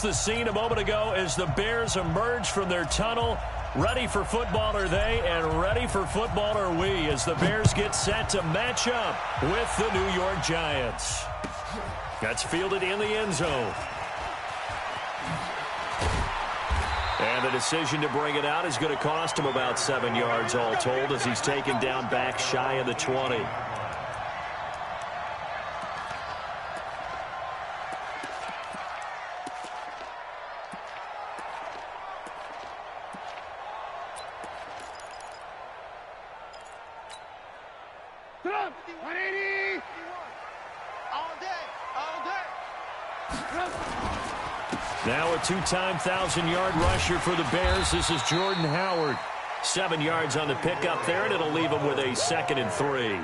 The scene a moment ago as the Bears emerge from their tunnel. Ready for football are they, and ready for football are we as the Bears get set to match up with the New York Giants. That's fielded in the end zone. And the decision to bring it out is going to cost him about 7 yards all told as he's taken down back shy of the 20. Now a two-time 1,000-yard rusher for the Bears. This is Jordan Howard. 7 yards on the pickup there, and it'll leave him with a 2nd and 3.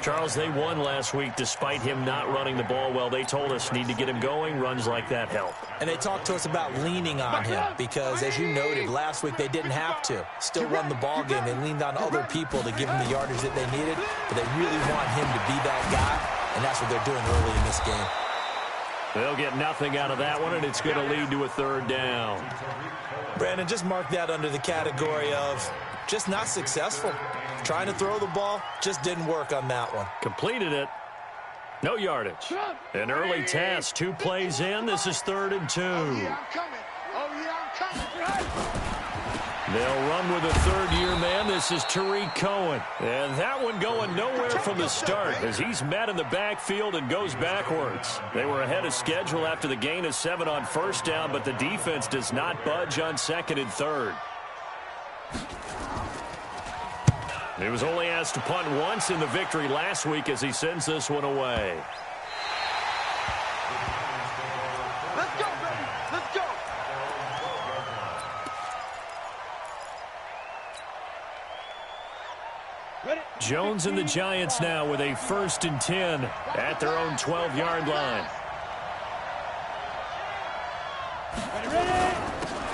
Charles, they won last week despite him not running the ball well. They told us need to get him going. Runs like that help. And they talked to us about leaning on him because, as you noted, last week they didn't have to. Still won the ball game. They leaned on other people to give him the yardage that they needed, but they really want him to be that guy, and that's what they're doing early in this game. They'll get nothing out of that one, and it's going to lead to a 3rd down. Brandon, just mark that under the category of just not successful. Trying to throw the ball, just didn't work on that one. Completed it. No yardage. An early task, 2 plays in. This is 3rd and 2. Oh, yeah, I'm coming. Oh, yeah, I'm coming. They'll run with a 3rd-year man. This is Tariq Cohen. And that one going nowhere from the start as he's met in the backfield and goes backwards. They were ahead of schedule after the gain of 7 on 1st down, but the defense does not budge on 2nd and 3rd. He was only asked to punt once in the victory last week as he sends this one away. Let's go, baby. Let's go. Jones and the Giants now with a 1st and 10 at their own 12-yard line.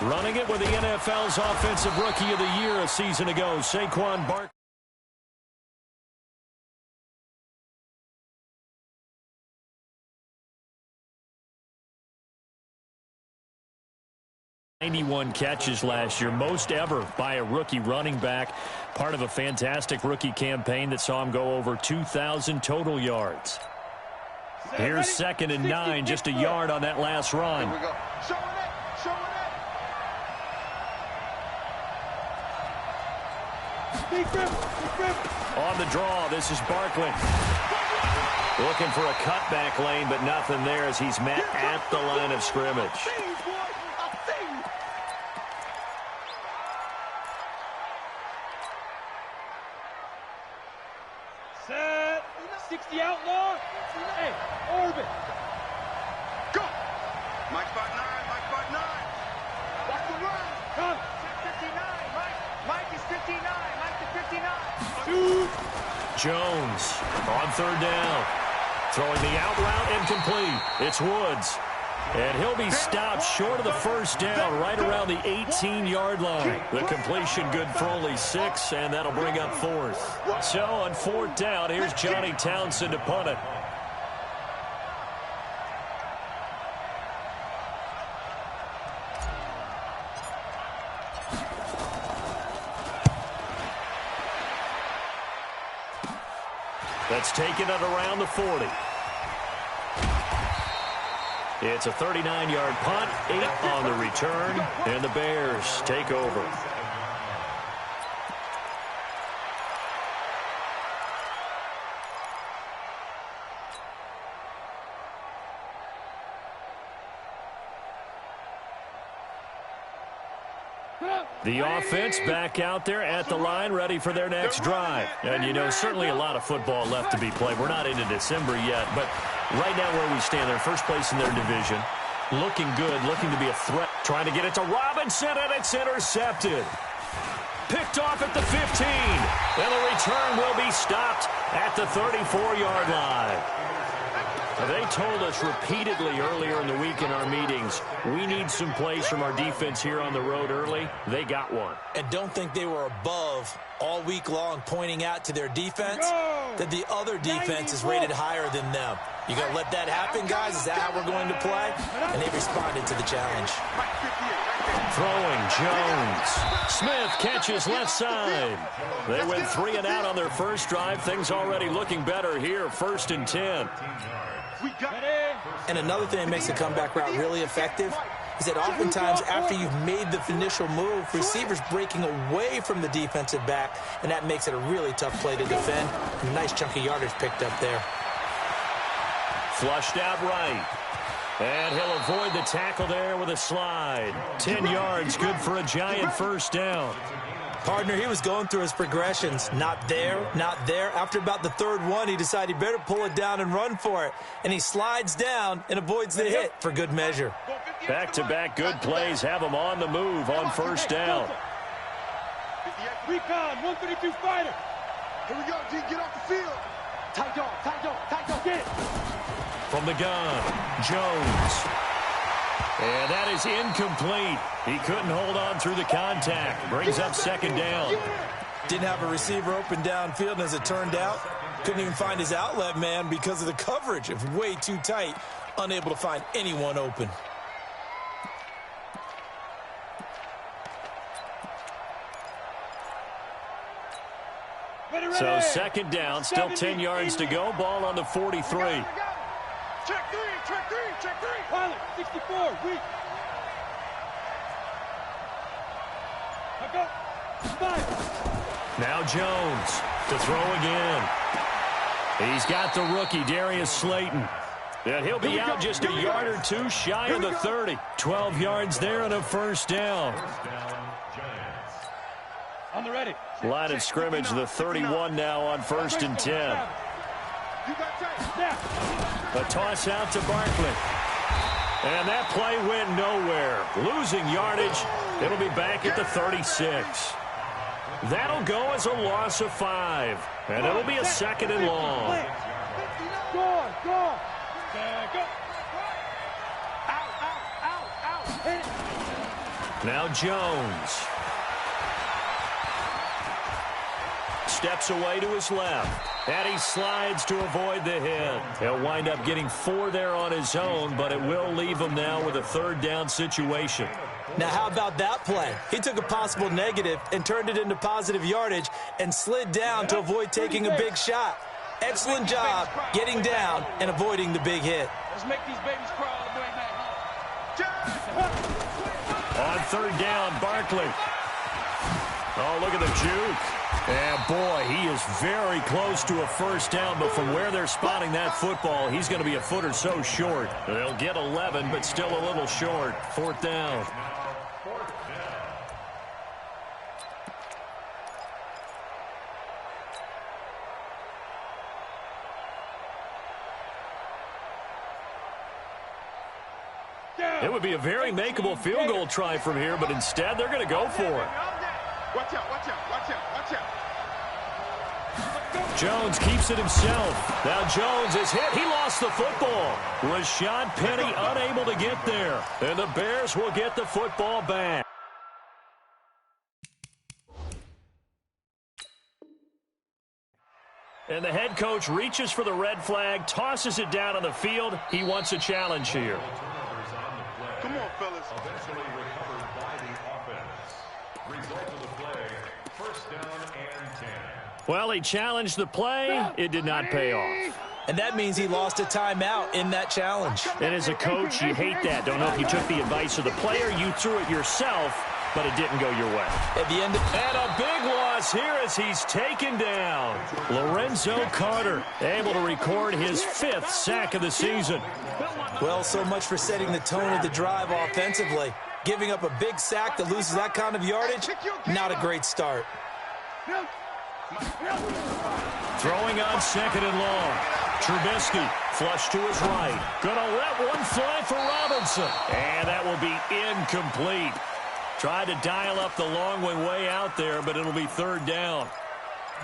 Running it with the NFL's Offensive Rookie of the Year a season ago, Saquon Barkley. 91 catches last year, most ever by a rookie running back. Part of a fantastic rookie campaign that saw him go over 2,000 total yards. Here's 2nd and 9, just a yard on that last run. Here we go. Showing it. Showing it. On the draw, this is Barkley. Looking for a cutback lane, but nothing there as he's met at the line of scrimmage. Set. 60 outlaw. Hey, orbit. Go. Mike spot 9. Mike spot 9. Watch the run. Come. 59. Mike is 59. Mike is 59. Shoot. Jones on 3rd down. Throwing the out route incomplete. It's Woods. And he'll be stopped short of the 1st down right around the 18-yard line. The completion good for only 6, and that'll bring up 4th. So on 4th down, here's Johnny Townsend to punt it. That's taken at around the 40. It's a 39-yard punt, 8 on the return, and the Bears take over. The offense back out there at the line, ready for their next drive. And, you know, certainly a lot of football left to be played. We're not into December yet, but right now where we stand, they're first place in their division. Looking good, looking to be a threat. Trying to get it to Robinson, and it's intercepted. Picked off at the 15. And the return will be stopped at the 34-yard line. They told us repeatedly earlier in the week in our meetings, we need some plays from our defense here on the road early. They got one. And don't think they were above all week long pointing out to their defense that the other defense is rated higher than them. You going to let that happen, guys? Is that how we're going to play? And they responded to the challenge. Throwing, Jones. Smith catches left side. They went 3 and out on their first drive. Things already looking better here. 1st and 10. And another thing that makes the comeback route really effective is that oftentimes after you've made the initial move, receivers breaking away from the defensive back, and that makes it a really tough play to defend. A nice chunk of yardage picked up there. Flushed out right. And he'll avoid the tackle there with a slide. 10 yards, good for a giant first down. Partner, he was going through his progressions. Not there, not there. After about the 3rd one, he decided he better pull it down and run for it. And he slides down and avoids the hit for good measure. Back-to-back good plays have him on the move on first down. Recon, 132 fighter. Here we go, G. Get off the field. Tight dog, tight dog, tight dog. Get it. From the gun, Jones. And that is incomplete. He couldn't hold on through the contact. Brings up 2nd down. Didn't have a receiver open downfield, and as it turned out, couldn't even find his outlet man because of the coverage. It was way too tight, unable to find anyone open. So 2nd down, still 10 yards to go. Ball on the 43. Check 3, check 3, check 3. Pilot, 64, weak. I go. 5. Now Jones to throw again. He's got the rookie, Darius Slayton. And he'll be out just a yard or 2 shy of the 30. 12 yards there and a first down. On the ready. Line of scrimmage, the 31 now on 1st and 10. A toss out to Barkley. And that play went nowhere. Losing yardage. It'll be back at the 36. That'll go as a loss of 5. And it'll be a 2nd and long. Go on, go on. Go. Out. Hit it. Now Jones. Steps away to his left. And he slides to avoid the hit. He'll wind up getting 4 there on his own, but it will leave him now with a 3rd down situation. Now, how about that play? He took a possible negative and turned it into positive yardage and slid down to avoid taking a big shot. Excellent job getting down and avoiding the big hit. Let's make these babies crawl all the way back home. On 3rd down, Barkley. Oh, look at the juke. And, boy, he is very close to a first down, but from where they're spotting that football, he's going to be a foot or so short. They'll get 11, but still a little short. 4th down. It would be a very makeable field goal try from here, but instead they're going to go for it. Watch out. Jones keeps it himself. Now Jones is hit. He lost the football. Rashad Penny unable to get there. And the Bears will get the football back. And the head coach reaches for the red flag, tosses it down on the field. He wants a challenge here. Come on, fellas. Eventually recovered by the offense. Result of the play, 1st down and 10. Well, he challenged the play. It did not pay off. And that means he lost a timeout in that challenge. And as a coach, you hate that. Don't know if you took the advice of the player. You threw it yourself, but it didn't go your way. At the end of and a big loss here as he's taken down. Lorenzo Carter able to record his 5th sack of the season. Well, so much for setting the tone of the drive offensively. Giving up a big sack that loses that kind of yardage, not a great start. Throwing on 2nd and long. Trubisky flush to his right. Gonna let one fly for Robinson. And that will be incomplete. Tried to dial up the long one way out there, but it'll be 3rd down.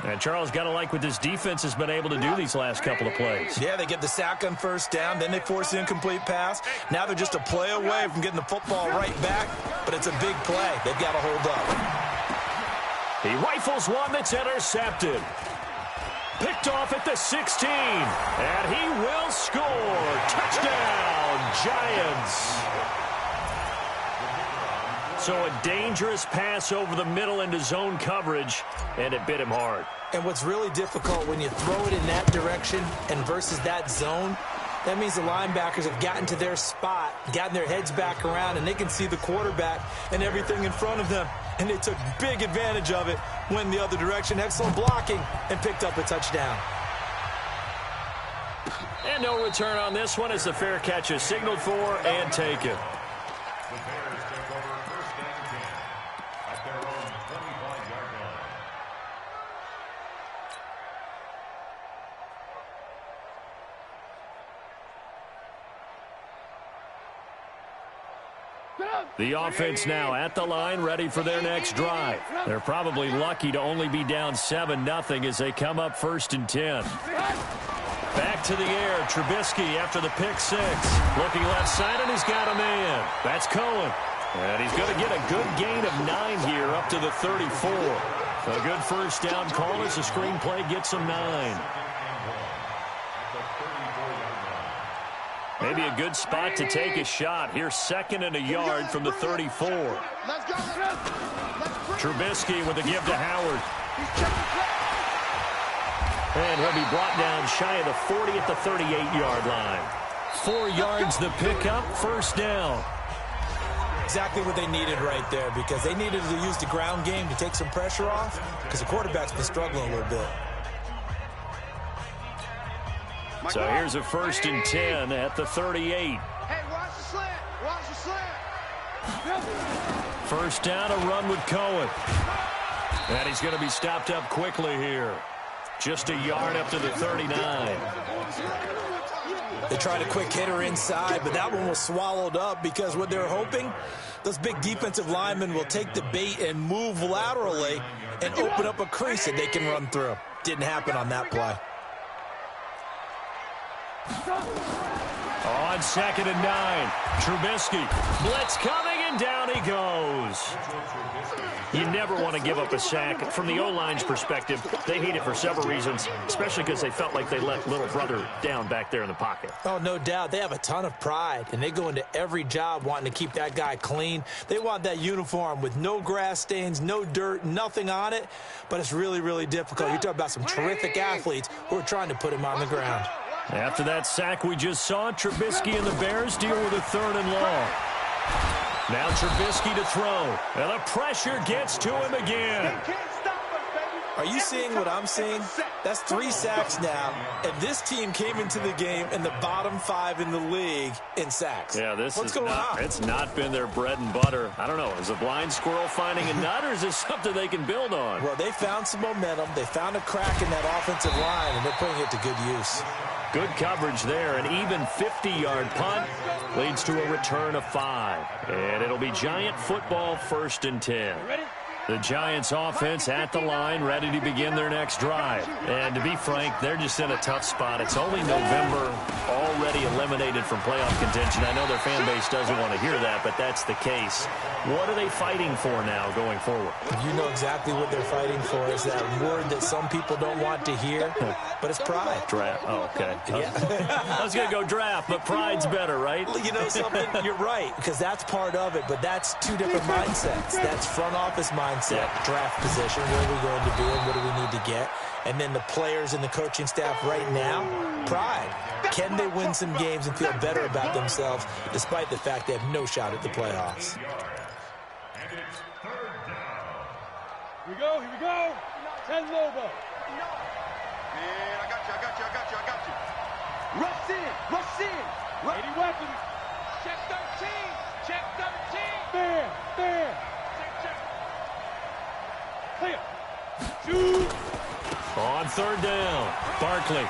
And Charles, got to like what this defense has been able to do these last couple of plays. Yeah, they get the sack on 1st down, then they force the incomplete pass. Now they're just a play away from getting the football right back, but it's a big play. They've got to hold up. He rifles one that's intercepted. Picked off at the 16. And he will score. Touchdown, Giants. So a dangerous pass over the middle into zone coverage, and it bit him hard. And what's really difficult when you throw it in that direction and versus that zone, that means the linebackers have gotten to their spot, gotten their heads back around, and they can see the quarterback and everything in front of them. And they took big advantage of it, went the other direction, excellent blocking, and picked up a touchdown. And no return on this one as the fair catch is signaled for and taken. The Bears take over first and 10 at their own 25-yard line. The offense now at the line, ready for their next drive. They're probably lucky to only be down 7-0 as they come up first and 10. Back to the air, Trubisky after the pick six. Looking left side, and he's got a man. That's Cohen. And he's going to get a good gain of 9 here up to the 34. A good first down call as the screenplay gets him 9. Maybe a good spot to take a shot. Here's 2nd and a yard from the 34. Trubisky with a give to Howard. And he'll be brought down shy of the 40 at the 38-yard line. 4 yards the pickup, first down. Exactly what they needed right there, because they needed to use the ground game to take some pressure off, because the quarterback's been struggling a little bit. So here's a 1st and 10 at the 38. Hey, watch the slant. Watch the slant. First down, a run with Cohen. And he's going to be stopped up quickly here. Just a yard up to the 39. They tried a quick hitter inside, but that one was swallowed up because what they're hoping, those big defensive linemen will take the bait and move laterally and open up a crease that they can run through. Didn't happen on that play. On 2nd and 9, Trubisky. Blitz coming, and down he goes. You never want to give up a sack. From the O-line's perspective, they hate it for several reasons, especially because they felt like they let little brother down back there in the pocket. Oh, no doubt. They have a ton of pride, and they go into every job wanting to keep that guy clean. They want that uniform with no grass stains, no dirt, nothing on it, but it's really, really difficult. You're talking about some terrific athletes who are trying to put him on the ground. After that sack we just saw, Trubisky and the Bears deal with a 3rd and long. Now Trubisky to throw, and the pressure gets to him again. Are you seeing what I'm seeing? That's 3 sacks now, and this team came into the game in the bottom 5 in the league in sacks. Yeah, What's going on? It's not been their bread and butter. I don't know, is a blind squirrel finding a nut, or is this something they can build on? Well, they found some momentum. They found a crack in that offensive line, and they're putting it to good use. Good coverage there. An even 50-yard punt leads to a return of 5. And it'll be Giant football, 1st and 10. The Giants offense at the line, ready to begin their next drive. And to be frank, they're just in a tough spot. It's only November, already eliminated from playoff contention. I know their fan base doesn't want to hear that, but that's the case. What are they fighting for now going forward? You know exactly what they're fighting for. Is that word that some people don't want to hear, but it's pride. Draft. Oh, okay. Yeah. I was going to go draft, but pride's better, right? Well, you know something? You're right, because that's part of it, but that's 2 different mindsets. That's front office mindset, draft position, where are we going to be and what do we need to get? And then the players and the coaching staff right now, pride. Can they win some games and feel better about themselves despite the fact they have no shot at the playoffs? Here we go. 10 Lobo. Man, I got you. Rush in. 80 weapons. Check 13. Fair. Check. Clear. Shoot. On 3rd down, Barkley.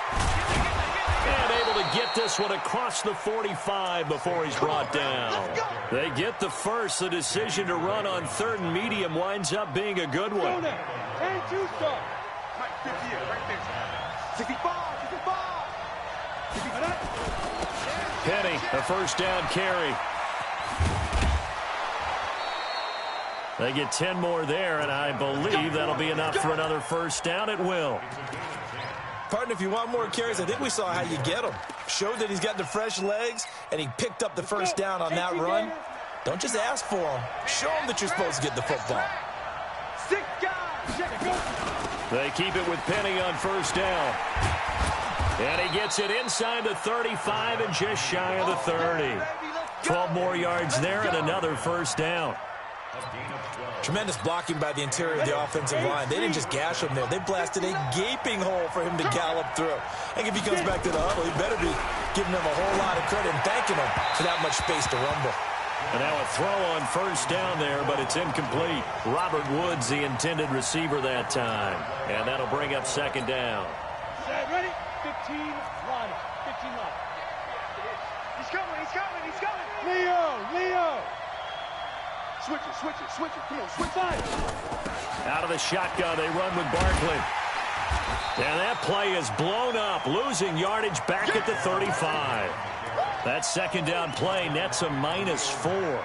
And able to get this one across the 45 before he's brought down. They get the first. The decision to run on 3rd and medium winds up being a good one. And 2 start. Mike, 50 right there. 65. Penny, a first down carry. They get 10 more there, and I believe that'll be enough for another first down. It will. Partner, if you want more carries, I think we saw how you get them. Showed that he's got the fresh legs, and he picked up the first down on that run. Don't just ask for them. Show them that you're supposed to get the football. They keep it with Penny on first down. And he gets it inside the 35 and just shy of the 30. 12 more yards there and another first down. Tremendous blocking by the interior of the offensive line. They didn't just gash him there. They blasted a gaping hole for him to gallop through. I think if he comes back to the huddle, he better be giving them a whole lot of credit and thanking them for that much space to rumble. And now a throw on first down there, but it's incomplete. Robert Woods, the intended receiver that time. And that'll bring up second down. Ready? 15 line. 15 line. He's coming, he's coming, he's coming. Leo. Switch it. Come on, switch Five. Out of the shotgun, they run with Barkley. And that play is blown up, losing yardage back at the 35. That second down play nets a -4.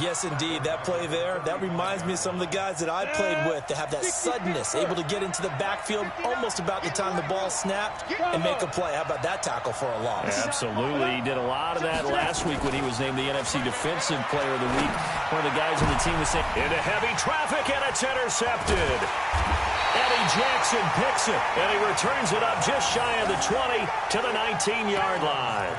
Yes, indeed. That play there, that reminds me of some of the guys that I played with that have that suddenness, able to get into the backfield almost about the time the ball snapped and make a play. How about that tackle for a loss? Absolutely. He did a lot of that last week when he was named the NFC Defensive Player of the Week. One of the guys on the team was saying, into heavy traffic, and it's intercepted. Eddie Jackson picks it, and he returns it up just shy of the 20 to the 19-yard line.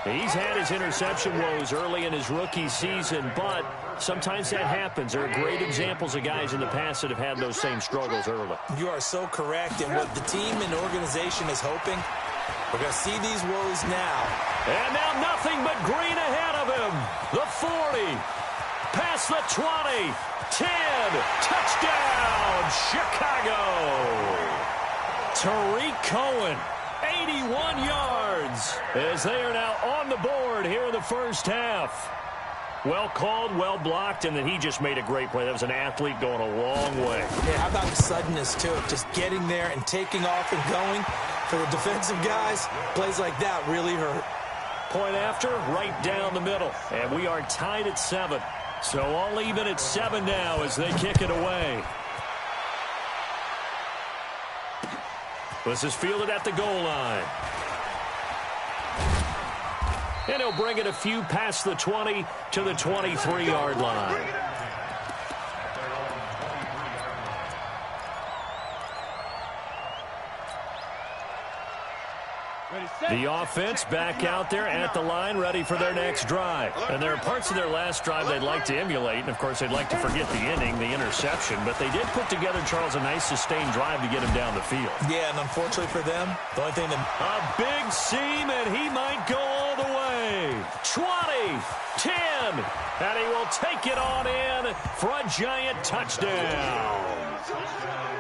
He's had his interception woes early in his rookie season, but sometimes that happens. There are great examples of guys in the past that have had those same struggles early. You are so correct, and what the team and organization is hoping, we're going to see these woes now. And now nothing but green ahead of him. The 40, past the 20, 10, touchdown, Chicago. Tariq Cohen. 81 yards as they are now on the board here in the first half. Well called, well blocked, and then he just made a great play. That was an athlete going a long way. Yeah, how about the suddenness, too? Just getting there and taking off and going. For the defensive guys, plays like that really hurt. Point after, right down the middle. And we are tied at 7. So all even at 7 now as they kick it away. This is fielded at the goal line. And he'll bring it a few past the 20 to the 23-yard line. The offense back out there at the line, ready for their next drive. And there are parts of their last drive they'd like to emulate, and of course they'd like to forget the inning, the interception, but they did put together, Charles, a nice sustained drive to get him down the field. Yeah, and unfortunately for them, the only thing that... A big seam, and he might go all the way. 20, 10, and he will take it on in for a giant touchdown.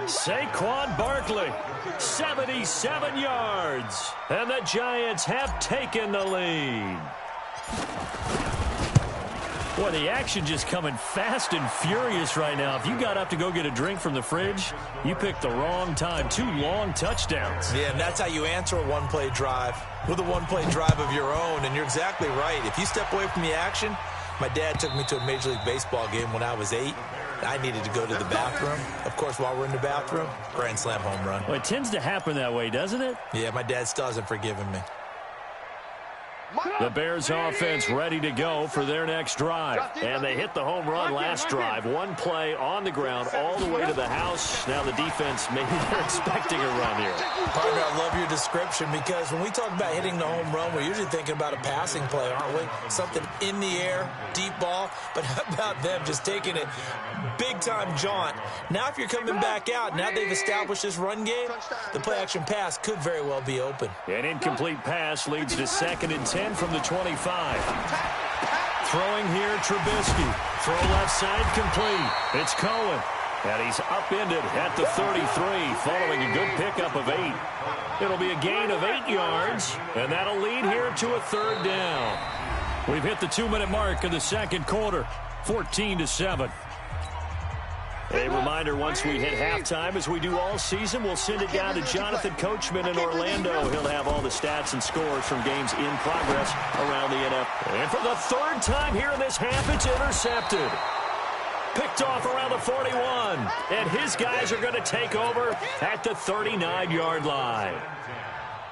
Saquon Barkley, 77 yards, and the Giants have taken the lead. Boy, the action just coming fast and furious right now. If you got up to go get a drink from the fridge, you picked the wrong time. 2 long touchdowns. Yeah, and that's how you answer a one-play drive with a one-play drive of your own, and you're exactly right. If you step away from the action, my dad took me to a Major League Baseball game when I was 8. I needed to go to the bathroom. Of course, while we're in the bathroom, grand slam home run. Well, it tends to happen that way, doesn't it? Yeah, my dad still hasn't forgiven me. The Bears offense ready to go for their next drive. And they hit the home run last drive. One play on the ground all the way to the house. Now the defense, maybe they're expecting a run here. Partner, I love your description because when we talk about hitting the home run, we're usually thinking about a passing play, aren't we? Something in the air, deep ball. But how about them just taking it big-time jaunt? Now if you're coming back out, now they've established this run game, the play-action pass could very well be open. An incomplete pass leads to 2nd and 10 from the 25. Throwing here, Trubisky. Throw left side complete. It's Cohen. And he's upended at the 33 following a good pickup of 8. It'll be a gain of 8 yards, and that'll lead here to a 3rd down. We've hit the 2-minute mark of the second quarter, 14-7. A reminder, once we hit halftime, as we do all season, we'll send it down to Jonathan Coachman in Orlando. He'll have all the stats and scores from games in progress around the NFL. And for the 3rd time here in this half, it's intercepted. Picked off around the 41. And his guys are going to take over at the 39-yard line.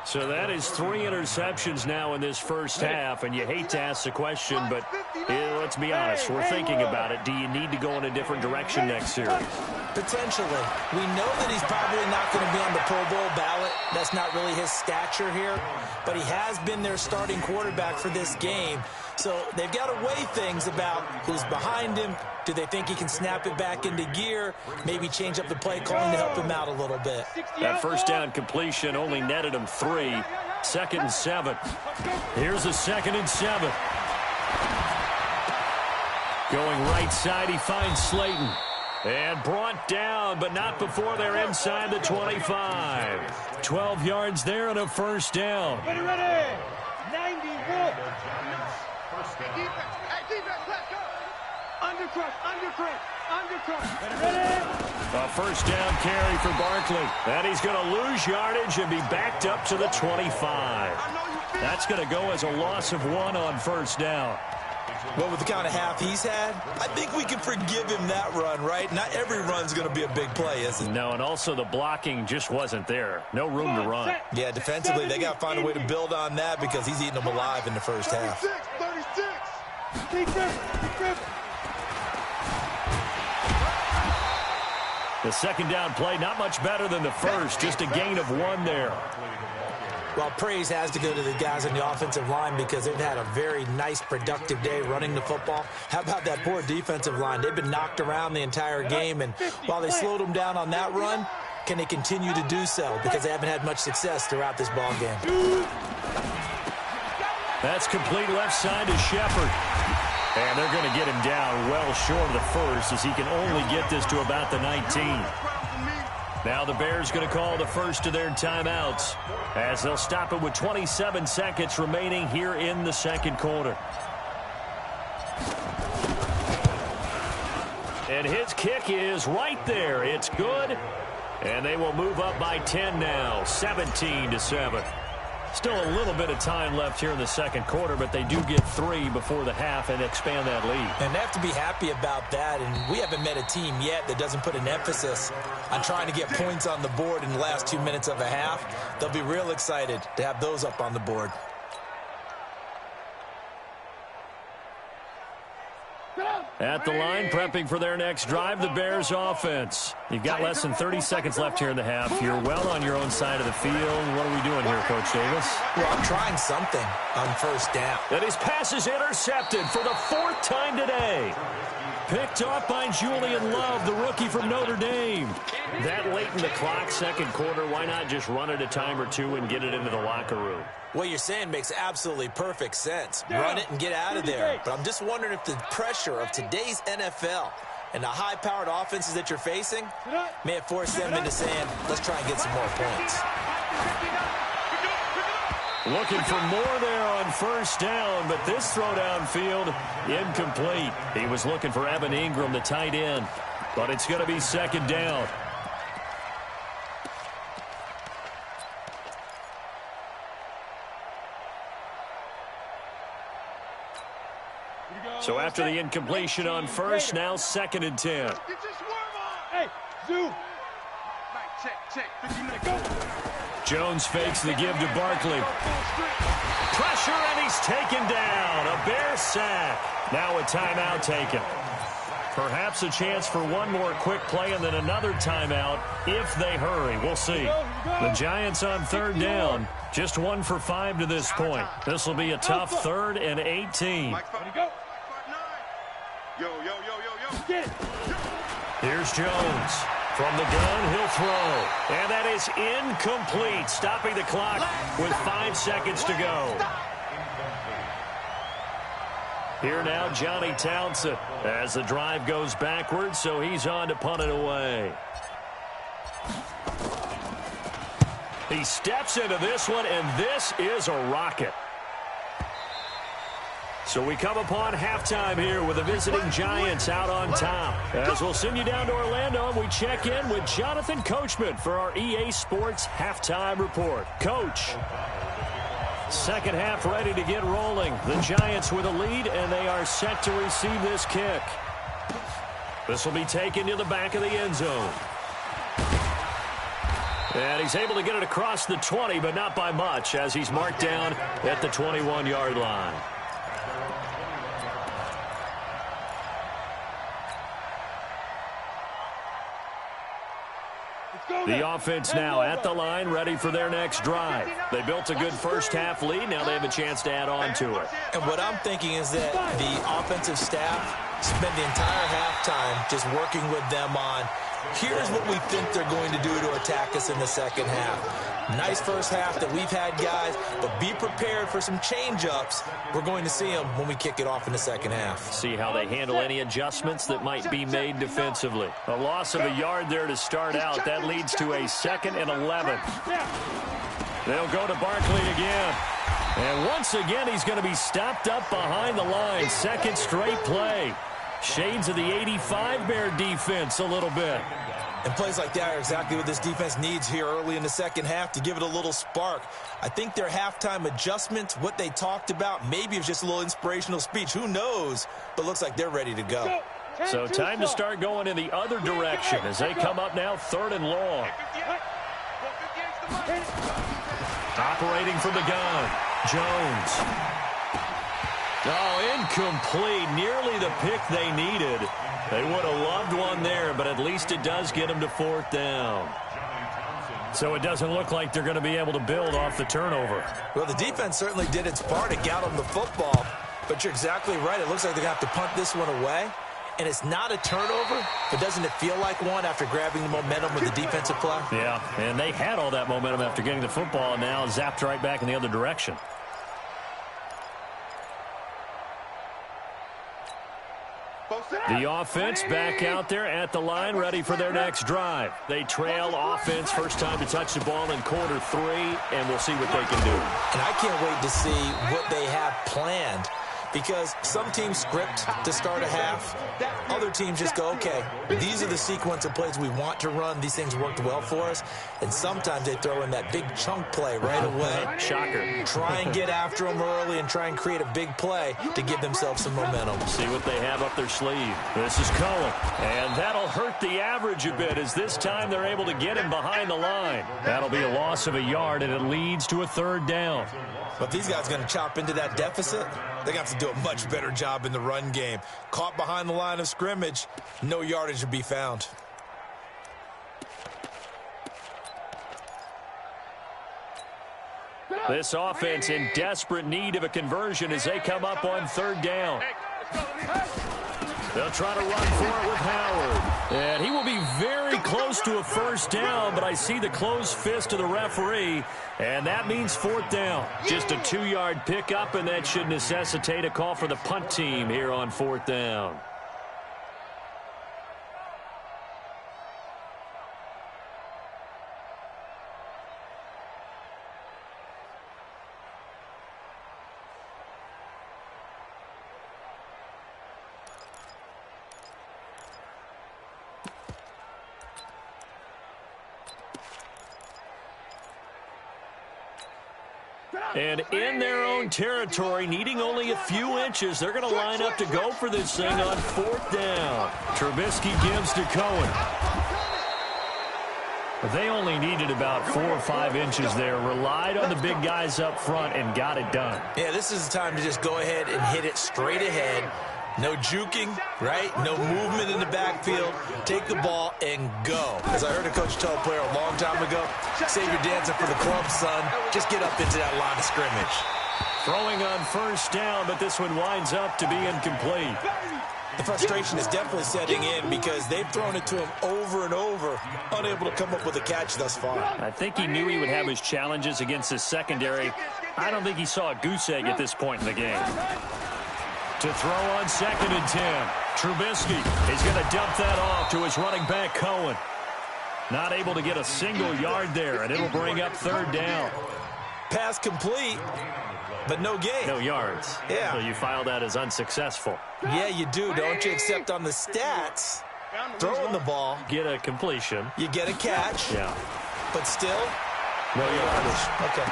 So that is 3 interceptions now in this first half, and you hate to ask the question, but let's be honest, we're thinking about it. Do you need to go in a different direction next series? Potentially. We know that he's probably not going to be on the Pro Bowl ballot. That's not really his stature here, but he has been their starting quarterback for this game. So they've got to weigh things about who's behind him. Do they think he can snap it back into gear? Maybe change up the play calling to help him out a little bit. That first down completion only netted him 3. 2nd and 7. Here's a 2nd and 7. Going right side, he finds Slayton. And brought down, but not before they're inside the 25. 12 yards there and a first down. Ready. 91. Defense, let's go. Undercut. Ready. A first down carry for Barkley. And he's going to lose yardage and be backed up to the 25. That's going to go as a loss of 1 on first down. Well, with the kind of half he's had, I think we can forgive him that run, right? Not every run's going to be a big play, is it? No, and also the blocking just wasn't there. No room to run. Yeah, defensively, they got to find a way to build on that because he's eating them alive in the first half. 36. The second down play, not much better than the first, just a gain of 1 there. Well, praise has to go to the guys on the offensive line because they've had a very nice, productive day running the football. How about that poor defensive line? They've been knocked around the entire game, and while they slowed them down on that run, can they continue to do so? Because they haven't had much success throughout this ball game. That's complete left side to Shepard. And they're going to get him down well short of the first as he can only get this to about the 19. Now the Bears going to call the first of their timeouts as they'll stop it with 27 seconds remaining here in the second quarter. And his kick is right there. It's good. And they will move up by 10 now, 17-7. Still a little bit of time left here in the second quarter, but they do get 3 before the half and expand that lead. And they have to be happy about that, and we haven't met a team yet that doesn't put an emphasis on trying to get points on the board in the last 2 minutes of a half. They'll be real excited to have those up on the board. At the line, prepping for their next drive, the Bears offense. You've got less than 30 seconds left here in the half. You're well on your own side of the field. What are we doing here, Coach Davis? Well, I'm trying something on first down. And his pass is intercepted for the 4th time today. Picked off by Julian Love, the rookie from Notre Dame. That late in the clock, second quarter, why not just run it a time or two and get it into the locker room? What you're saying makes absolutely perfect sense. Run it and get out of there. But I'm just wondering if the pressure of today's NFL and the high-powered offenses that you're facing may have forced them into saying, let's try and get some more points. Looking for more there on first down, but this throw downfield, incomplete. He was looking for Evan Ingram, the tight end, but it's going to be second down. So after the incompletion on first, now 2nd and 10. Hey, zoom. Check. Jones fakes the give to Barkley. Pressure, and he's taken down. A Bear sack. Now a timeout taken. Perhaps a chance for one more quick play and then another timeout if they hurry. We'll see. The Giants on 3rd down. Just 1 for 5 to this point. This will be a tough 3rd and 18. Get it. Here's Jones. From the gun, he'll throw. And that is incomplete, stopping the clock with 5 seconds to go. Here now, Johnny Townsend, as the drive goes backwards, so he's on to punt it away. He steps into this one, and this is a rocket. So we come upon halftime here with the visiting Giants out on top. As we'll send you down to Orlando, and we check in with Jonathan Coachman for our EA Sports Halftime Report. Coach, second half ready to get rolling. The Giants with a lead, and they are set to receive this kick. This will be taken to the back of the end zone. And he's able to get it across the 20, but not by much, as he's marked down at the 21-yard line. The offense now at the line, ready for their next drive. They built a good first-half lead. Now they have a chance to add on to it. And what I'm thinking is that the offensive staff spent the entire halftime just working with them on, here's what we think they're going to do to attack us in the second half. Nice first half that we've had, guys, but be prepared for some change-ups. We're going to see them when we kick it off in the second half. See how they handle any adjustments that might be made defensively. A loss of a yard there to start out. That leads to a 2nd and 11. They'll go to Barkley again. And once again, he's going to be stopped up behind the line. Second straight play. Shades of the 85 Bear defense a little bit. And plays like that are exactly what this defense needs here early in the second half to give it a little spark. I think their halftime adjustments, what they talked about, maybe it was just a little inspirational speech. Who knows? But looks like they're ready to go. So time to start going in the other direction as they come up now 3rd and long. Operating from the gun, Jones. Oh, incomplete. Nearly the pick they needed. They would have loved one there, but at least it does get them to 4th down. So it doesn't look like they're going to be able to build off the turnover. Well, the defense certainly did its part to get them the football, but you're exactly right. It looks like they're going to have to punt this one away, and it's not a turnover, but doesn't it feel like one after grabbing the momentum with the defensive play? Yeah, and they had all that momentum after getting the football, and now zapped right back in the other direction. The offense back out there at the line, ready for their next drive. They trail offense, first time to touch the ball in quarter 3, and we'll see what they can do. And I can't wait to see what they have planned, because some teams script to start a half. Other teams just go, okay, these are the sequence of plays we want to run. These things worked well for us. And sometimes they throw in that big chunk play right away. Shocker. Try and get after them early and try and create a big play to give themselves some momentum. See what they have up their sleeve. This is Cohen. And that'll hurt the average a bit, as this time they're able to get him behind the line. That'll be a loss of a yard, and it leads to a 3rd down. But these guys are going to chop into that deficit. They're going to have to do a much better job in the run game. Caught behind the line of scrimmage, no yardage to be found. This offense in desperate need of a conversion as they come up on 3rd down. They'll try to run for it with Howard. And he will be very close to a 1st down, but I see the closed fist of the referee, and that means 4th down. Just a 2-yard pickup, and that should necessitate a call for the punt team here on 4th down. And in their own territory, needing only a few inches, they're going to line up to go for this thing on 4th down. Trubisky gives to Cohen. They only needed about 4 or 5 inches there, relied on the big guys up front, and got it done. Yeah, this is the time to just go ahead and hit it straight ahead. No juking, right? No movement in the backfield. Take the ball and go. As I heard a coach tell a player a long time ago, save your dancing for the club, son. Just get up into that line of scrimmage. Throwing on 1st down, but this one winds up to be incomplete. The frustration is definitely setting in because they've thrown it to him over and over, unable to come up with a catch thus far. I think he knew he would have his challenges against his secondary. I don't think he saw a goose egg at this point in the game. To throw on 2nd and 10. Trubisky is going to dump that off to his running back, Cohen. Not able to get a single yard there, and it'll bring up 3rd down. Pass complete, but no gain. No yards. Yeah. So you file that as unsuccessful. Yeah, you do, don't you? Except on the stats, throwing the ball. Get a completion. You get a catch. Yeah. But still, no yardage. Okay.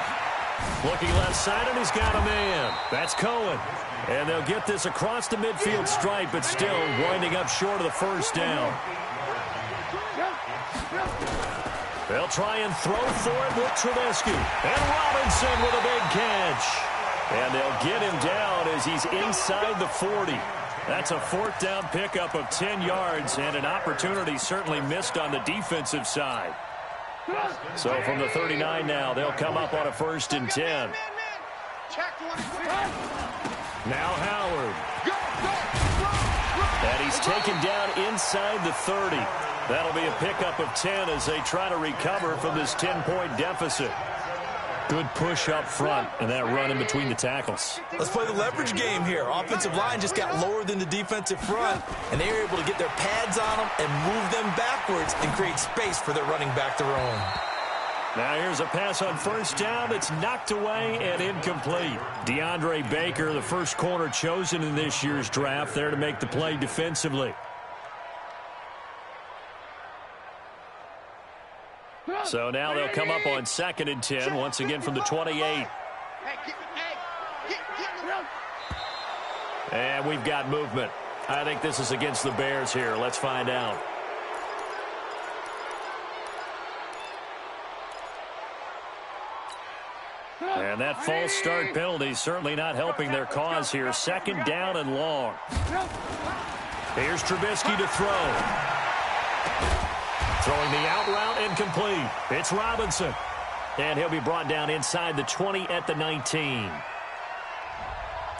Looking left side, and he's got a man. That's Cohen. And they'll get this across the midfield stripe, but still winding up short of the first down. They'll try and throw for it with Trubisky. And Robinson with a big catch. And they'll get him down as he's inside the 40. That's a fourth down pickup of 10 yards, and an opportunity certainly missed on the defensive side. So from the 39 now, they'll come up on a 1st and 10. Now Howard. And he's taken down inside the 30. That'll be a pickup of 10 as they try to recover from this 10-point deficit. Good push up front, and that run in between the tackles. Let's play the leverage game here. Offensive line just got lower than the defensive front, and they were able to get their pads on them and move them backwards and create space for their running back to roam. Now here's a pass on 1st down. It's knocked away and incomplete. DeAndre Baker, the first corner chosen in this year's draft, there to make the play defensively. So now they'll come up on 2nd and 10, once again from the 28. And we've got movement. I think this is against the Bears here. Let's find out. And that false start penalty certainly not helping their cause here. 2nd down and long. Here's Trubisky to throw. Throwing the out route incomplete. It's Robinson. And he'll be brought down inside the 20 at the 19.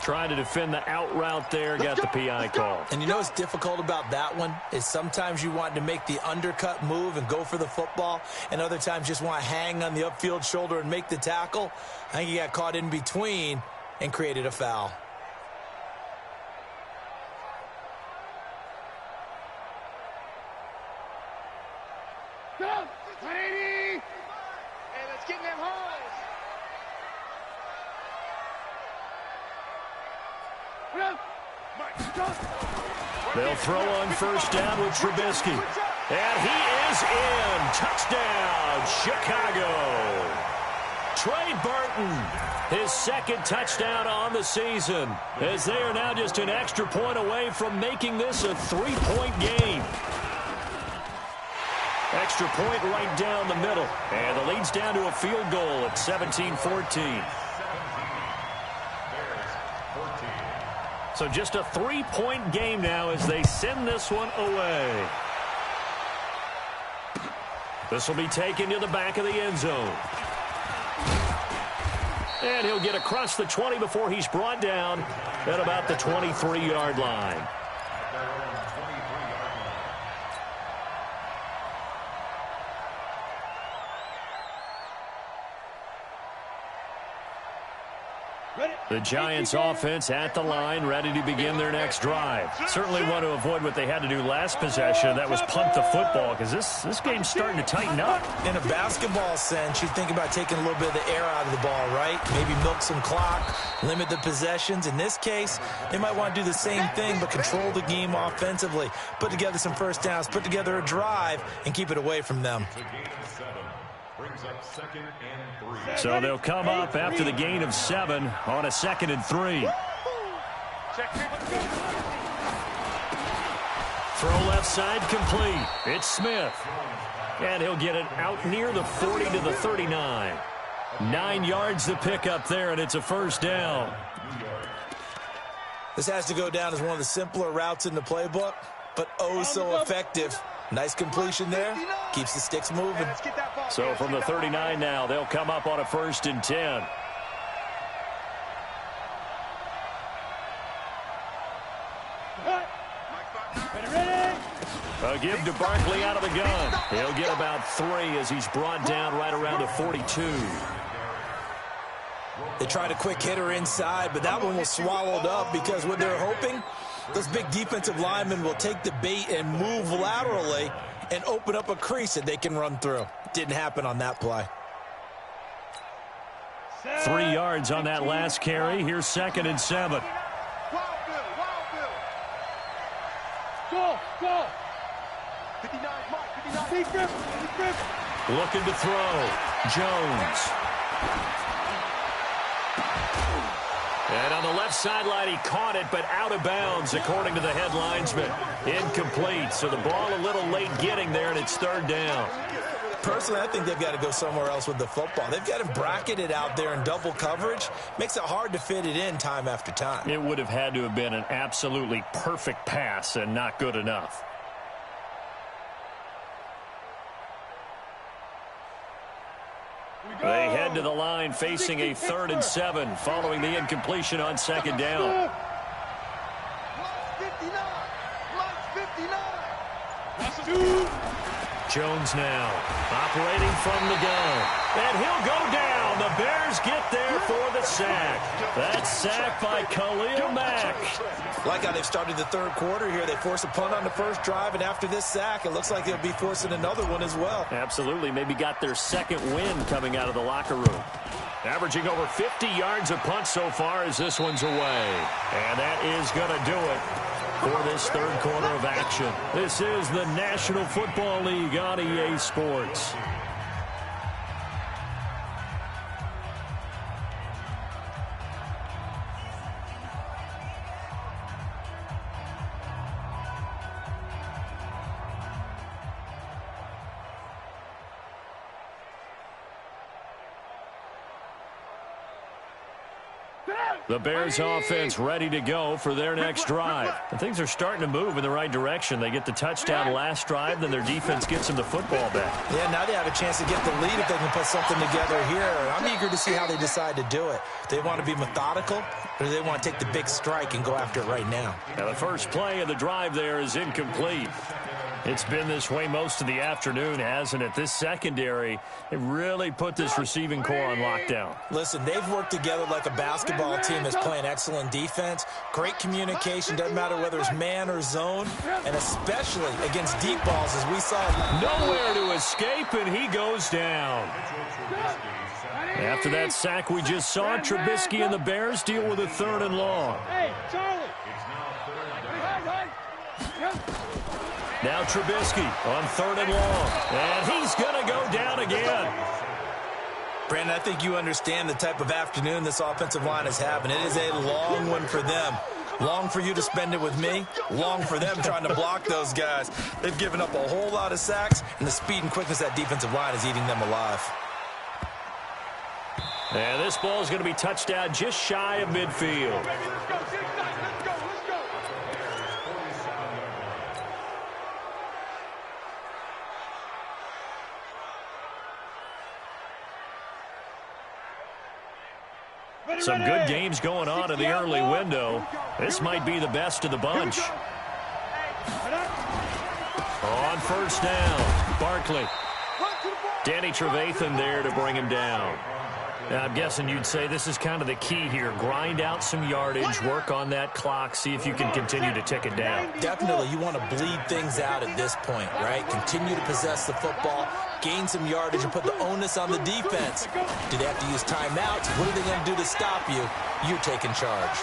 Trying to defend the out route there. Got the PI call. And you know what's difficult about that one is sometimes you want to make the undercut move and go for the football, and other times just want to hang on the upfield shoulder and make the tackle. I think he got caught in between and created a foul. Hey, let's get in them holes. They'll throw on 1st down with Trubisky. And he is in. Touchdown, Chicago. Trey Burton, his 2nd touchdown on the season, as they are now just an extra point away from making this a 3-point game. Extra point right down the middle. And the lead's down to a field goal at 17-14. So just a 3-point game now as they send this one away. This will be taken to the back of the end zone. And he'll get across the 20 before he's brought down at about the 23-yard line. The Giants offense at the line, ready to begin their next drive. Certainly want to avoid what they had to do last possession. That was punt the football, because this game's starting to tighten up. In a basketball sense, you think about taking a little bit of the air out of the ball, right? Maybe milk some clock, limit the possessions. In this case, they might want to do the same thing, but control the game offensively. Put together some 1st downs, put together a drive, and keep it away from them. So they'll come up after the gain of 7 on a 2nd and 3. Throw left side complete. It's Smith. And he'll get it out near the 40 to the 39. 9 yards to pick up there, and it's a 1st down. This has to go down as one of the simpler routes in the playbook, but oh so effective. Nice completion there. Keeps the sticks moving. So from the 39 now, they'll come up on a 1st and 10. A give to Barkley out of the gun. He'll get about 3 as he's brought down right around the 42. They tried a quick hitter inside, but that one was swallowed up because what they're hoping, those big defensive linemen will take the bait and move laterally and open up a crease that they can run through. Didn't happen on that play. 3 yards on that last carry. Here's 2nd and 7. Go. 59, Mike, 59. Looking to throw. Jones. And on the left sideline, he caught it, but out of bounds, according to the head linesman. Incomplete, so the ball a little late getting there, and it's third down. Personally, I think they've got to go somewhere else with the football. They've got to bracket it out there in double coverage. Makes it hard to fit it in time after time. It would have had to have been an absolutely perfect pass and not good enough. They head to the line facing a 3rd and 7 following the incompletion on second down. Jones now operating from the gun. And he'll go down. The Bears get there for the sack. That sack by Khalil Mack. Like how they've started the third quarter here. They force a punt on the first drive, and after this sack, it looks like they'll be forcing another one as well. Absolutely. Maybe got their second win coming out of the locker room. Averaging over 50 yards a punt so far as this one's away. And that is going to do it for this third quarter of action. This is the National Football League on EA Sports. The Bears offense ready to go for their next drive. And things are starting to move in the right direction. They get the touchdown last drive, then their defense gets them the football back. Yeah, now they have a chance to get the lead if they can put something together here. I'm eager to see how they decide to do it. Do they want to be methodical, or do they want to take the big strike and go after it right now? Now, the first play of the drive there is incomplete. It's been this way most of the afternoon, hasn't it? This secondary, it really put this receiving core on lockdown. Listen, they've worked together like a basketball team that's playing excellent defense. Great communication, doesn't matter whether it's man or zone, and especially against deep balls, as we saw. Nowhere to escape, and he goes down. After that sack we just saw, Trubisky and the Bears deal with a 3rd and long. Hey, Charlie. Now Trubisky on 3rd and long. And he's going to go down again. Brandon, I think you understand the type of afternoon this offensive line is having. It is a long one for them. Long for you to spend it with me. Long for them trying to block those guys. They've given up a whole lot of sacks, and the speed and quickness of that defensive line is eating them alive. And this ball is going to be touched down just shy of midfield. Some good games going on in the early window. This might be the best of the bunch. On first down, Barkley. Danny Trevathan there to bring him down. Now, I'm guessing you'd say this is kind of the key here. Grind out some yardage, work on that clock, see if you can continue to tick it down. Definitely, you want to bleed things out at this point, right? Continue to possess the football, gain some yardage, and put the onus on the defense. Do they have to use timeouts? What are they going to do to stop you? You're taking charge.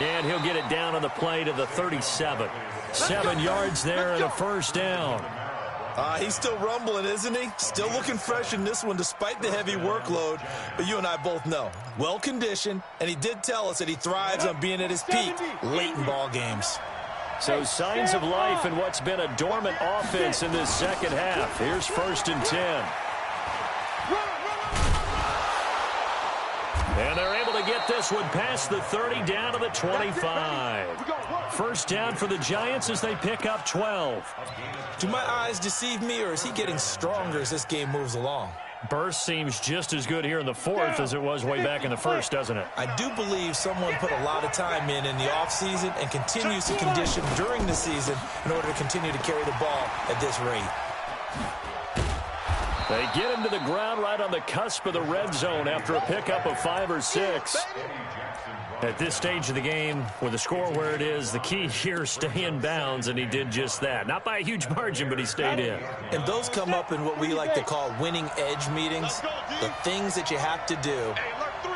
And he'll get it down on the play to the 37. 7 yards there and a first down. He's still rumbling, isn't he? Still looking fresh in this one despite the heavy workload. But you and I both know, well-conditioned, and he did tell us that he thrives on being at his peak late in ball games. So signs of life in what's been a dormant offense in this second half. Here's 1st and 10. And they're able to get this one past the 30 down to the 25. First down for the Giants as they pick up 12. Do my eyes deceive me, or is he getting stronger as this game moves along? Burst seems just as good here in the 4th as it was way back in the 1st, doesn't it? I do believe someone put a lot of time in the offseason and continues to condition during the season in order to continue to carry the ball at this rate. They get him to the ground right on the cusp of the red zone after a pickup of 5 or 6. At this stage of the game, with the score where it is, the key here, stay in bounds, and he did just that. Not by a huge margin, but he stayed in. And those come up in what we like to call winning edge meetings. The things that you have to do,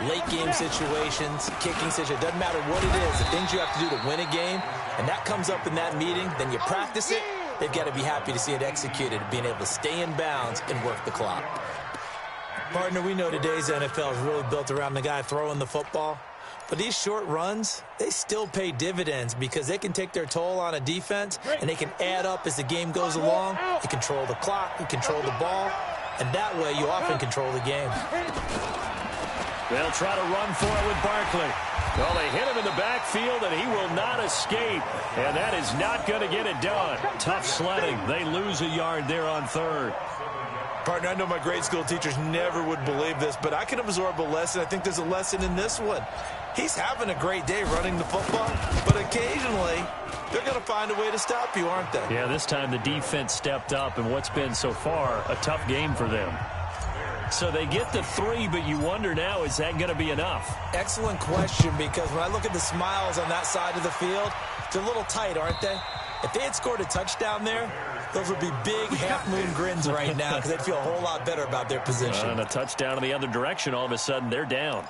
late game situations, kicking situations, doesn't matter what it is, the things you have to do to win a game, and that comes up in that meeting, then you practice it. They've got to be happy to see it executed, being able to stay in bounds and work the clock. Partner, we know today's NFL is really built around the guy throwing the football. But these short runs, they still pay dividends because they can take their toll on a defense, and they can add up as the game goes along. You control the clock, you control the ball, and that way you often control the game. They'll try to run for it with Barkley. Well, they hit him in the backfield, and he will not escape. And that is not going to get it done. Tough sledding. They lose a yard there on third. Partner, I know my grade school teachers never would believe this, but I can absorb a lesson. I think there's a lesson in this one. He's having a great day running the football, but occasionally they're going to find a way to stop you, aren't they? Yeah, this time the defense stepped up in what's been so far a tough game for them. So they get the 3, but you wonder now, is that going to be enough? Excellent question, because when I look at the smiles on that side of the field, they're a little tight, aren't they? If they had scored a touchdown there, those would be big half-moon grins right now because they'd feel a whole lot better about their position. And a touchdown in the other direction, all of a sudden they're down.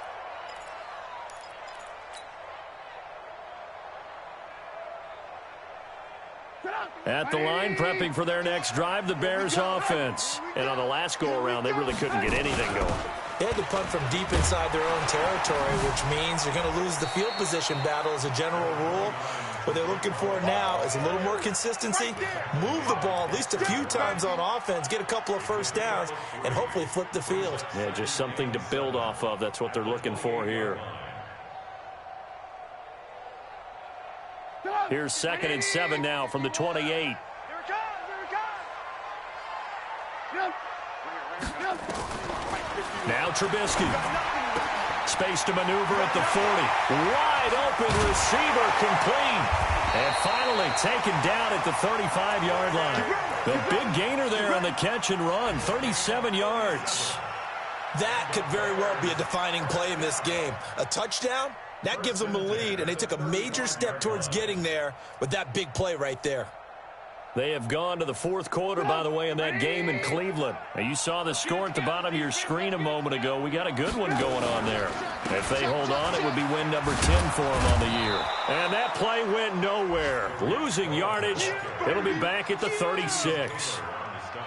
At the line, prepping for their next drive, the Bears offense. And on the last go-around, they really couldn't get anything going. They had to punt from deep inside their own territory, which means they're going to lose the field position battle as a general rule. What they're looking for now is a little more consistency, move the ball at least a few times on offense, get a couple of first downs, and hopefully flip the field. Yeah, just something to build off of. That's what they're looking for here. Here's 2nd and 7 now from the 28. Now Trubisky. Space to maneuver at the 40. Wide open receiver complete. And finally taken down at the 35-yard line. The big gainer there on the catch and run, 37 yards. That could very well be a defining play in this game. A touchdown, that gives them the lead, and they took a major step towards getting there with that big play right there. They have gone to the 4th quarter, by the way, in that game in Cleveland. Now, you saw the score at the bottom of your screen a moment ago. We got a good one going on there. If they hold on, it would be win number 10 for them on the year. And that play went nowhere. Losing yardage. It'll be back at the 36.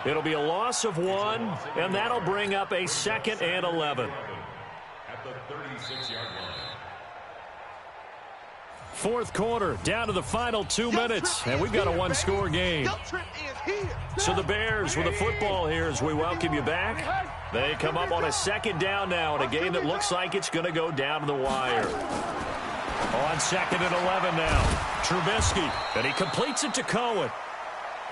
It'll be a loss of 1, and that'll bring up a 2nd and 11. At the 36-yard line. 4th quarter, down to the final 2 minutes, and we've got a one-score game. So the Bears with the football here as we welcome you back. They come up on a 2nd down now in a game that looks like it's going to go down to the wire. On 2nd and 11 now, Trubisky, and he completes it to Cohen.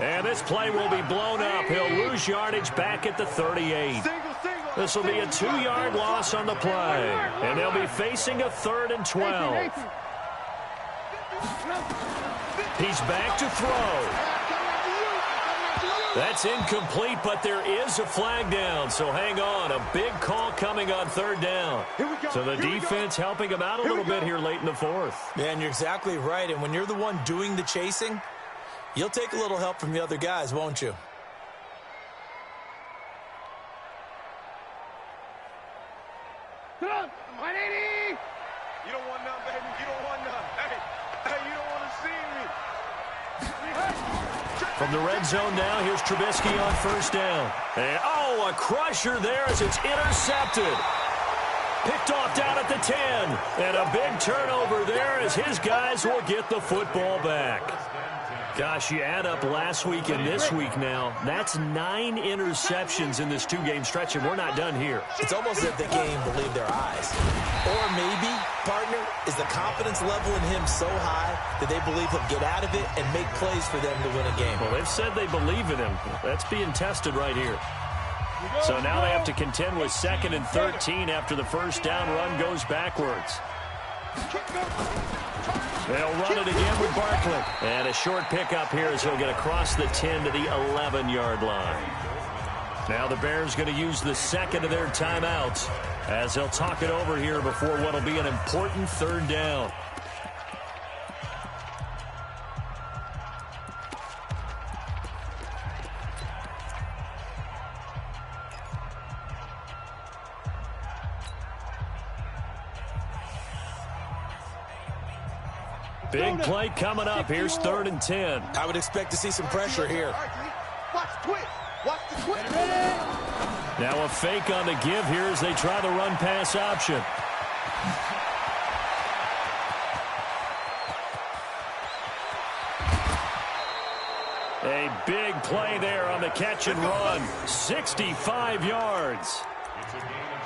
And this play will be blown up. He'll lose yardage back at the 38. This will be a 2-yard loss on the play, and they'll be facing a 3rd and 12. He's back to throw. That's incomplete, but there is a flag down, so hang on. A big call coming on 3rd down. So the defense helping him out a little bit here late in the 4th. Yeah, and you're exactly right. And when you're the one doing the chasing, you'll take a little help from the other guys, won't you? You don't want none, baby. You don't want none. Hey, you don't want to see me. From the red zone now, here's Trubisky on 1st down. And, oh, a crusher there as it's intercepted. Picked off down at the 10. And a big turnover there as his guys will get the football back. Gosh, you add up last week and this week now, that's 9 interceptions in this 2-game stretch, and we're not done here. It's almost as if the game believed their eyes. Or maybe, partner, is the confidence level in him so high that they believe he'll get out of it and make plays for them to win a game. Well, they've said they believe in him. That's being tested right here. So now they have to contend with 2nd and 13 after the 1st down run goes backwards. They'll run it again with Barkley. And a short pickup here as he'll get across the 10 to the 11-yard line. Now the Bears going to use the 2nd of their timeouts as they'll talk it over here before what will be an important 3rd down. Big play coming up. Here's 3rd and 10. I would expect to see some pressure here. Watch the twist. Watch the twist. Now a fake on the give here as they try the run-pass option. A big play there on the catch and run. 65 yards.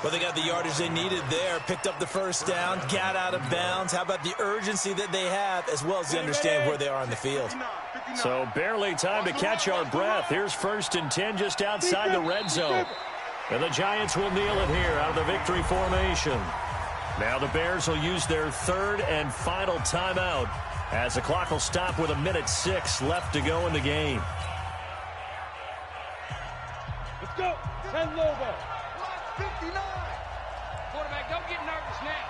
Well, they got the yardage they needed there, picked up the first down, got out of bounds. How about the urgency that they have, as well as they understand where they are on the field? So barely time to catch our breath. Here's 1st and 10 just outside the red zone. And the Giants will kneel it here out of the victory formation. Now the Bears will use their 3rd and final timeout as the clock will stop with 1:06 left to go in the game. Let's go. 10 Lobo. 59. Quarterback, don't get nervous now.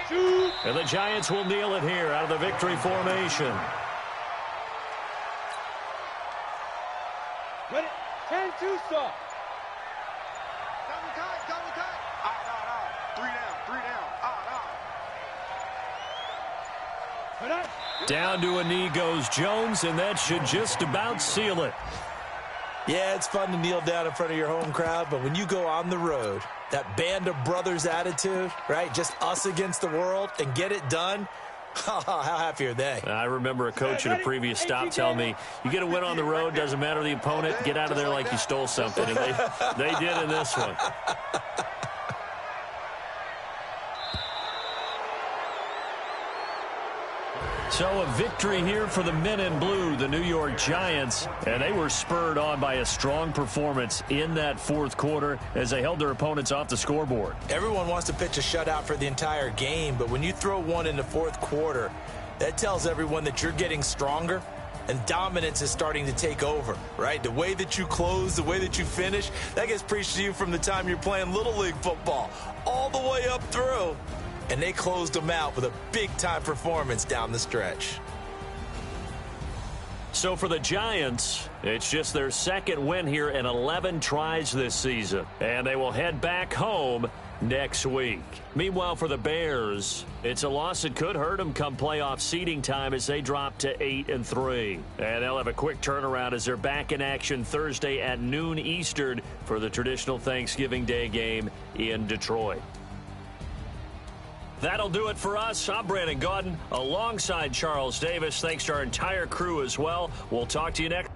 Shoot. And the Giants will kneel it here out of the victory formation. Ready? 10-2 stop. Double tight, double tight. Out. 3 down. Out. Down to a knee goes Jones, and that should just about seal it. Yeah, it's fun to kneel down in front of your home crowd, but when you go on the road, that band of brothers attitude, right, just us against the world, and get it done, how happy are they? I remember a coach at a previous stop telling me, you get a win on the road, doesn't matter the opponent, get out of there like you stole something. And they did in this one. So a victory here for the men in blue, the New York Giants, and they were spurred on by a strong performance in that 4th quarter as they held their opponents off the scoreboard. Everyone wants to pitch a shutout for the entire game, but when you throw one in the 4th quarter, that tells everyone that you're getting stronger and dominance is starting to take over, right? The way that you close, the way that you finish, that gets preached to you from the time you're playing Little League football all the way up through. And they closed them out with a big-time performance down the stretch. So for the Giants, it's just their 2nd win here in 11 tries this season. And they will head back home next week. Meanwhile, for the Bears, it's a loss that could hurt them come playoff seeding time as they drop to 8-3. And they'll have a quick turnaround as they're back in action Thursday at noon Eastern for the traditional Thanksgiving Day game in Detroit. That'll do it for us. I'm Brandon Gaudin alongside Charles Davis. Thanks to our entire crew as well. We'll talk to you next.